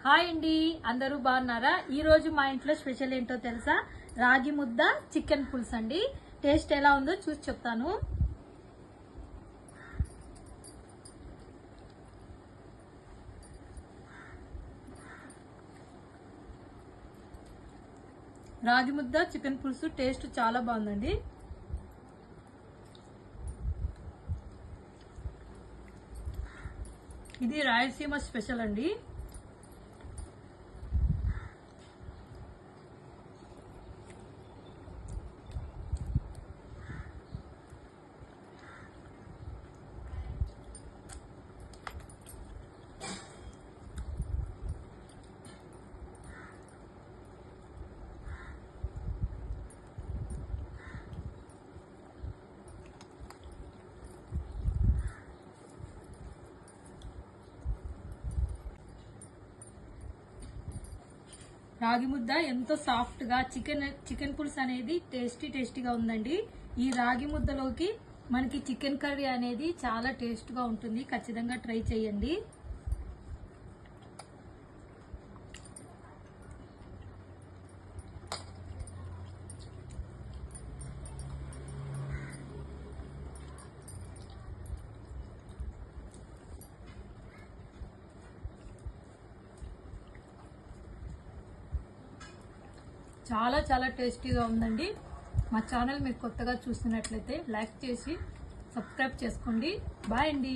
Hi అండి, అందరూ బాగున్నారా? ఈ రోజు మా ఇంట్లో స్పెషల్ ఏంటో తెలుసా? రాగి ముద్ద చికెన్ పులుసు అండి. టేస్ట్ ఎలా ఉందో చూసి చెప్తాను. రాగి ముద్ద చికెన్ పులుసు టేస్ట్ చాలా బాగుందండి. ఇది రాయలసీమ స్పెషల్ అండి. రాగి ముద్ద ఎంతో సాఫ్ట్ గా చికెన్ పులుసు అనేది టేస్టీగా ఉందండి. ఈ రాగి ముద్దలోకి మనకి చికెన్ కర్రీ అనేది చాలా టేస్ట్ గా ఉంటుంది. ఖచ్చితంగా ట్రై చేయండి. చాలా టేస్టీగా ఉందండి. మా ఛానల్ మీరు కొత్తగా చూస్తున్నట్లయితే లైక్ చేసి సబ్స్క్రైబ్ చేసుకోండి. బాయ్ అండి.